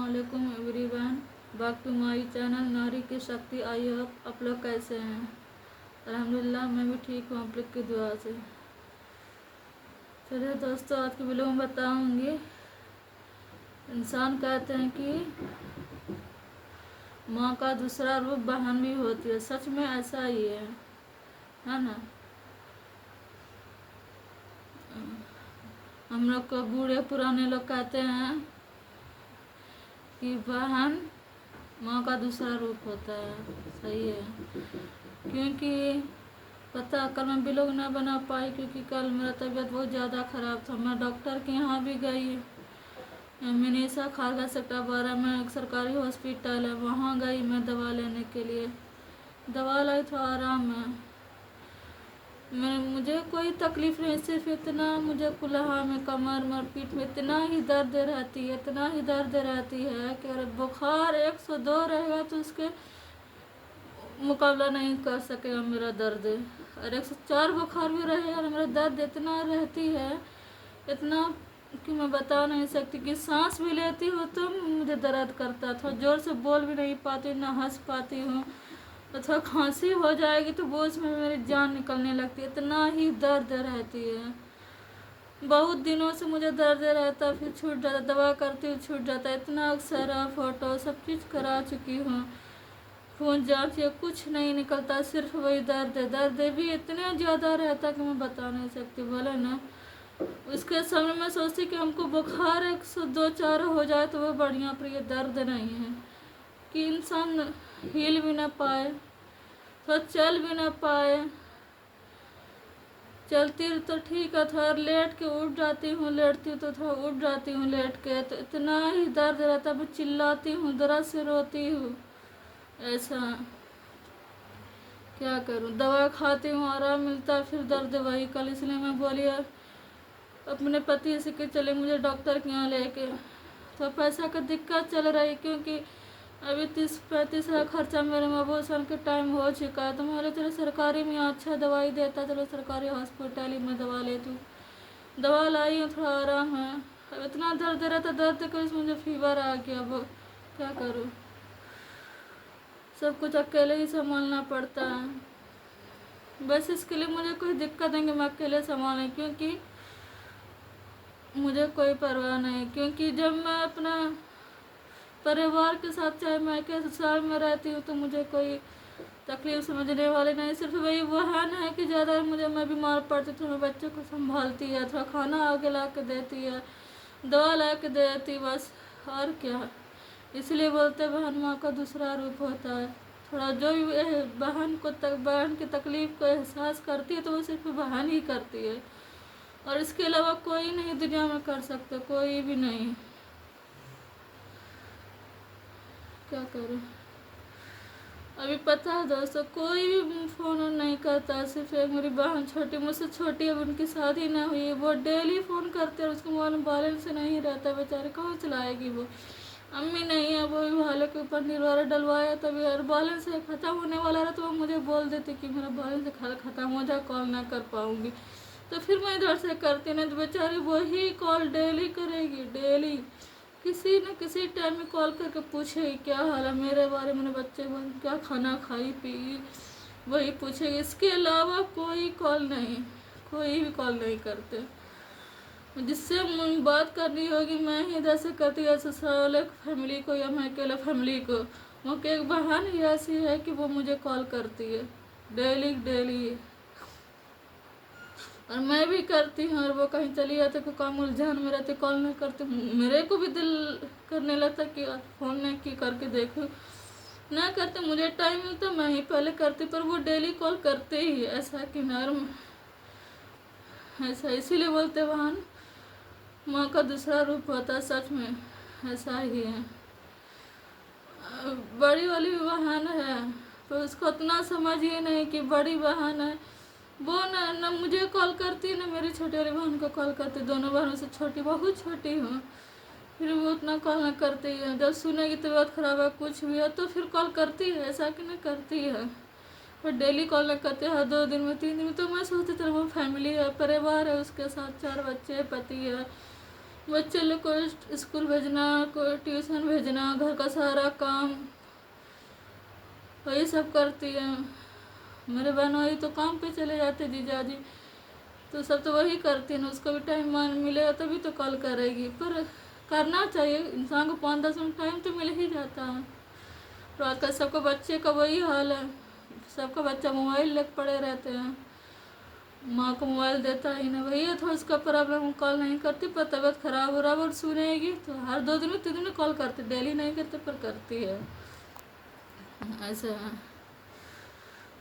अस्सलामुअलैकुम everyone, back to my channel नारी की शक्ति। आई होप आप लोग कैसे हैं। अल्हम्दुलिल्लाह मैं भी ठीक हूँ आप लोग की दुआ से। चलिए दोस्तों, आज की वीडियो में बताऊंगी, इंसान कहते हैं कि माँ का दूसरा रूप बहन भी होती है। सच में ऐसा ही है ना। हम लोग को बूढ़े पुराने लोग कहते हैं कि बहन माँ का दूसरा रूप होता है। सही है, क्योंकि पता कल मैं व्लॉग ना बना पाई क्योंकि कल मेरा तबीयत बहुत ज़्यादा ख़राब था। मैं डॉक्टर के यहाँ भी गई, मिनीसा खारगा सेक्टर 12 में एक सरकारी हॉस्पिटल है, वहाँ गई मैं दवा लेने के लिए। दवा लाई, थोड़ा आराम है। मुझे कोई तकलीफ़ नहीं, सिर्फ इतना मुझे कुल्हा में, कमर में, पीठ में इतना ही दर्द रहती है, इतना ही दर्द रहती है कि अगर बुखार 102 रहेगा तो उसके मुकाबला नहीं कर सकेगा मेरा दर्द। और 104 बुखार भी रहेगा और मेरा दर्द इतना रहती है, इतना कि मैं बता नहीं सकती कि सांस भी लेती हूँ तो मुझे दर्द करता था। ज़ोर से बोल भी नहीं पाती, ना हंस पाती हूँ। अथवा खांसी हो जाएगी तो वो उसमें मेरी जान निकलने लगती है, इतना ही दर्द रहती है। बहुत दिनों से मुझे दर्द रहता, फिर छूट जाता, दवा करती हूँ छूट जाता। इतना एक्सरा फोटो सब चीज़ करा चुकी हूँ, खून जांच या कुछ नहीं निकलता, सिर्फ वही दर्द है। दर्द भी इतना ज़्यादा रहता कि मैं बता नहीं सकती। बोले ना, उसके समय में सोचती कि हमको बुखार 102-4 हो जाए तो वो बढ़िया, पर ये दर्द नहीं है कि इंसान हिल भी ना पाए, तो चल भी ना पाए। चलती तो ठीक है, थोड़ा लेट के उठ जाती हूँ, लेटती हूँ तो थोड़ा उठ जाती हूँ लेट के, तो इतना ही दर्द रहता है। मैं चिल्लाती हूँ, दर्द से रोती हूँ। ऐसा क्या करूँ, दवा खाती हूँ आराम मिलता है, फिर दर्द वही। कल इसलिए मैं बोली अपने पति से कि चले मुझे डॉक्टर के यहाँ लेके। तो पैसा का दिक्कत चल रही, क्योंकि अभी 30-35 का खर्चा मेरे मबूसन के टाइम हो चुका है। तो मैं बोले चलो सरकारी में अच्छा दवाई देता, चलो सरकारी हॉस्पिटल ही में दवा लेती हूँ। दवा लाई हूँ, थोड़ा आराम है। अब इतना दर्द रहता, दर्द के मुझे फीवर आ गया। अब क्या करूँ, सब कुछ अकेले ही संभालना पड़ता है। बस इसके लिए मुझे कोई दिक्कत नहीं कि मैं अकेले संभालें, क्योंकि मुझे कोई परवाह नहीं। क्योंकि जब मैं अपना परिवार के साथ चाहे मैं के ससुराल में रहती हूँ तो मुझे कोई तकलीफ समझने वाले नहीं। सिर्फ वही बहन है कि ज़्यादा मुझे, मैं बीमार पड़ती तो मैं बच्चों को संभालती है, थोड़ा खाना आगे ला के देती है, दवा ला के देती, बस। और क्या, इसलिए बोलते बहन माँ का दूसरा रूप होता है। थोड़ा जो भी बहन की तकलीफ़ को एहसास करती है तो वो सिर्फ बहन ही करती है, और इसके अलावा कोई नहीं दुनिया में कर सकते, कोई भी नहीं। क्या करूँ, अभी पता है दोस्तों, कोई भी फ़ोन नहीं करता। सिर्फ एक मेरी बहन छोटी, मुझसे छोटी है, उनकी शादी ना हुई, वो डेली फ़ोन करते हैं। उसके मोबाइल में बैलेंस नहीं रहता, बेचारे कहाँ चलाएगी वो। अम्मी नहीं है, वो भी भाले के ऊपर निर्वारा डलवाया, तभी और बैलेंस ख़त्म होने वाला रहा तो वो मुझे बोल देती कि मेरा बैलेंस ख़त्म हो जाए, कॉल ना कर पाऊँगी। तो फिर मैं इधर से करती, नहीं तो बेचारी वही कॉल डेली करेगी, डेली किसी न किसी टाइम में कॉल करके पूछेगी क्या हाल है मेरे बारे में, बच्चे क्या खाना खाई पी, वही पूछेगी। इसके अलावा कोई कॉल नहीं, कोई भी कॉल नहीं करते। जिससे बात करनी होगी मैं ही इधर से करती है, ससुराल फैमिली को या मैं अकेले फैमिली को। वो कि एक बहन ही ऐसी है कि वो मुझे कॉल करती है डेली डेली, और मैं भी करती हूँ। और वो कहीं चली जाती कोई काम उलझन में रहती, कॉल नहीं करती। मेरे को भी दिल करने लगता कि फ़ोन नहीं की करके देखूँ, ना करते। मुझे टाइम मिलता मैं ही पहले करती, पर वो डेली कॉल करते ही। ऐसा कि नर्म, ऐसा इसीलिए बोलते बहन माँ का दूसरा रूप होता है। सच में ऐसा ही है। बड़ी वाली बहन है तो उसको उतना समझ ही नहीं कि बड़ी बहन है, वो ना मुझे कॉल करती है ना मेरी छोटी वाली बहन को कॉल करती। दोनों बहनों से छोटी, बहुत छोटी हूँ, फिर वो उतना कॉल ना करती है। जब सुनेगी तबीयत खराब है कुछ भी है तो फिर कॉल करती है, ऐसा कि नहीं करती है। पर डेली कॉल ना करते हैं, 2 दिन में 3 दिन में। तो मैं सोचती थी वो फैमिली है, परिवार है, उसके साथ 4 बच्चे, पति है, बच्चे लोग को स्कूल भेजना, कोई ट्यूशन भेजना, घर का सारा काम वही सब करती है। मेरे बहन वही तो काम पे चले जाते जीजाजी, तो सब तो वही करती है ना। उसको भी टाइम मिलेगा तभी तो कॉल करेगी, पर करना चाहिए इंसान को। 5-10 मिनट टाइम तो मिल ही जाता है। तो आजकल सबका बच्चे का वही हाल है, सबका बच्चा मोबाइल लेके पड़े रहते हैं, माँ को मोबाइल देता ही नहीं। वही है थोड़ा उसका प्रॉब्लम, कॉल नहीं करती, पर तबीयत खराब हो रहा और सुनेगी तो हर 2 दिन में 3 दिन में कॉल करती, डेली नहीं करते पर करती है। ऐसा है।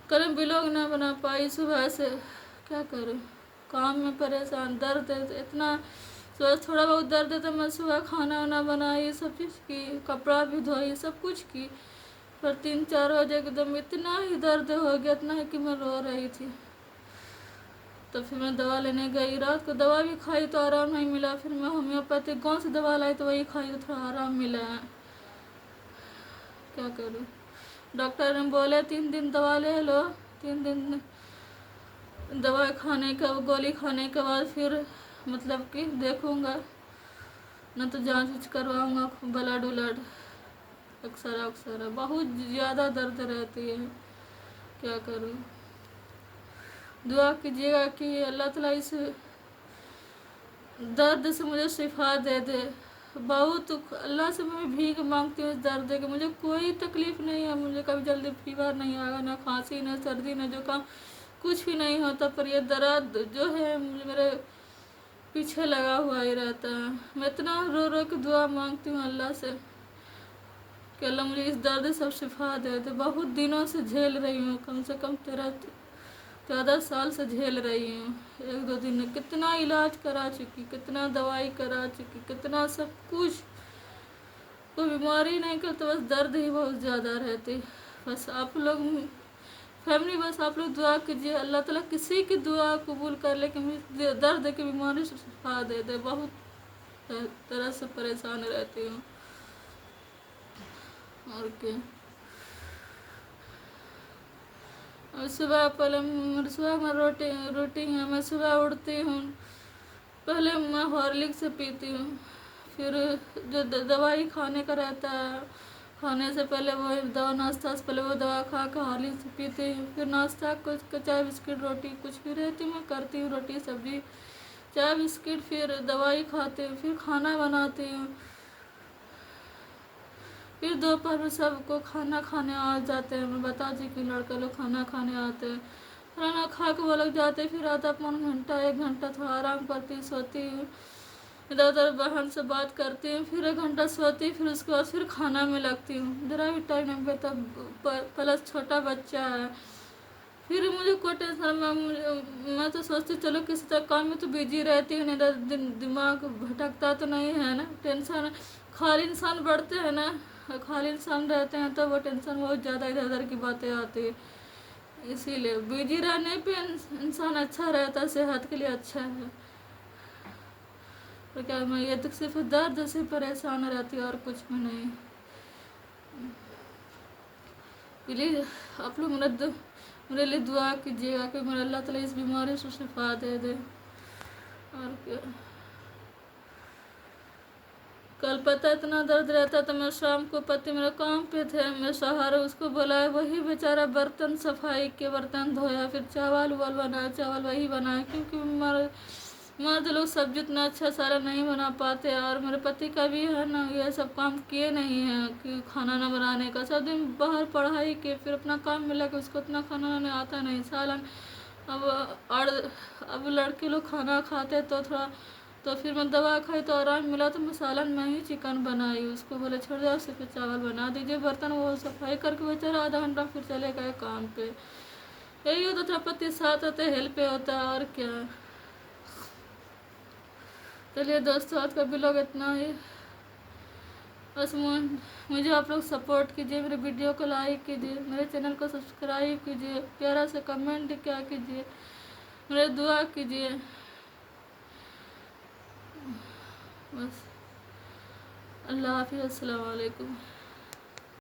कल ब्लॉग ना बना पाई सुबह से, क्या करूँ, काम में परेशान, दर्द है इतना। सुबह थोड़ा बहुत दर्द है तो मैं सुबह खाना वाना बनाई, सब चीज़ की, कपड़ा भी धोई, सब कुछ की। पर 3-4 बजे एकदम इतना ही दर्द हो गया, इतना है कि मैं रो रही थी। तो फिर मैं दवा लेने गई, रात को दवा भी खाई तो आराम नहीं मिला। फिर मैं होम्योपैथिक गाँव से दवा लाई तो वही खाई तो थोड़ा आराम मिला है। क्या करूँ, डॉक्टर ने बोले 3 दिन दवा ले लो, 3 दिन दवा खाने का, गोली खाने के बाद फिर मतलब कि देखूँगा, न तो जांच करवाऊँगा, ब्लड उलड, एक्सरा। बहुत ज़्यादा दर्द रहती है, क्या करूँ। दुआ कीजिएगा कि अल्लाह ताला इस दर्द से मुझे शिफा दे दे। बहुत अल्लाह से मैं भीख मांगती हूँ इस दर्द के। मुझे कोई तकलीफ नहीं है, मुझे कभी जल्दी फीवर नहीं आएगा, ना खांसी, ना सर्दी, ना जुकाम, कुछ भी नहीं होता। पर ये दर्द जो है मेरे पीछे लगा हुआ ही रहता है। मैं इतना रो रो के दुआ मांगती हूँ अल्लाह से कि अल्लाह मुझे इस दर्द से शिफा दे दे। बहुत दिनों से झेल रही हूँ, कम से कम 13-14 साल से झेल रही हूँ। 1-2 दिन में कितना इलाज करा चुकी, कितना दवाई करा चुकी, कितना सब कुछ, कोई बीमारी नहीं करते, बस दर्द ही बहुत ज़्यादा रहती। बस आप लोग फैमिली, बस आप लोग दुआ कीजिए, अल्लाह ताला किसी की दुआ कबूल कर ले कि मुझे दर्द की बीमारी से शिफा दे दे। बहुत तरह से परेशान रहती हूँ, और क्या। और सुबह पहले सुबह में रोटी है, मैं सुबह उठती हूँ, पहले मैं हॉर्लिक्स पीती हूँ, फिर जो दवाई खाने का रहता है, खाने से पहले वो दवा, नाश्ता से पहले वो दवा खा कर हॉर्लिक्स पीती हूँ। फिर नाश्ता कुछ चाय बिस्किट रोटी कुछ भी रहती मैं करती हूँ, रोटी सब्जी चाय बिस्किट, फिर दवाई खाती हूँ, फिर खाना बनाती हूँ। फिर दोपहर में सबको खाना खाने आ जाते हैं, मैं बता दी कि लड़के लोग खाना खाने आते हैं, खाना खा के वो लोग जाते, फिर आधा पौन घंटा 1 घंटा थोड़ा आराम करती, सोती हूँ, इधर उधर बहन से बात करती हूँ, फिर 1 घंटा सोती, फिर उसके बाद फिर खाना में लगती हूँ। जरा भी टाइम नहीं मिलता, प्लस छोटा बच्चा है, फिर मुझे कोई टेंशन, मैं तो सोचती चलो किसी तरह काम में तो बिजी रहती हूँ, नहीं दिमाग भटकता तो नहीं है ना। टेंशन खाली इंसान बढ़ते हैं ना, खाली इंसान रहते हैं तो वो टेंशन बहुत ज़्यादा इधर उधर की बातें आती है। इसीलिए बिजी रहने पे इंसान अच्छा रहता है, सेहत के लिए अच्छा है। तो क्या मैं ये तो सिर्फ दर्द से परेशान रहती हूँ और कुछ भी नहीं। प्लीज़ आप लोग मेरे लिए दुआ कीजिएगा कि मेरा अल्लाह ताला इस बीमारी से शिफा दे दे। और क्या, कल पता इतना दर्द रहता तो मैं शाम को पति मेरा काम पे थे, मैं सहारा उसको बुलाया, वही बेचारा बर्तन सफाई के बर्तन धोया, फिर चावल उवल बनाया, चावल वही बनाया, क्योंकि मर्द लोग सब्जी उतना अच्छा सारा नहीं बना पाते। और मेरे पति का भी है ना, ये सब काम किए नहीं है कि खाना ना बनाने का, सब दिन बाहर पढ़ाई के फिर अपना काम मिला कि उसको उतना खाना बनाने आता नहीं सालन। अब लड़के लोग खाना खाते तो थोड़ा, तो फिर मैं दवा खाई तो आराम मिला, तो मैं सालन में ही चिकन बनाई, उसको बोले छोड़ जाओ, सिर्फ चावल बना दीजिए, बर्तन वो सफाई करके बेचारा आधा घंटा फिर चले गए काम पे। यही होता था, पति साथ होते हेल्प होता है, और क्या। चलिए दोस्तों, आज का ब्लॉग इतना ही। बस मुझे आप लोग सपोर्ट कीजिए, मेरे वीडियो को लाइक कीजिए, मेरे चैनल को सब्सक्राइब कीजिए, प्यारा से कमेंट क्या कीजिए, मेरे दुआ कीजिए। बस अल्लाह हाफिज़, अस्सलाम वालेकुम।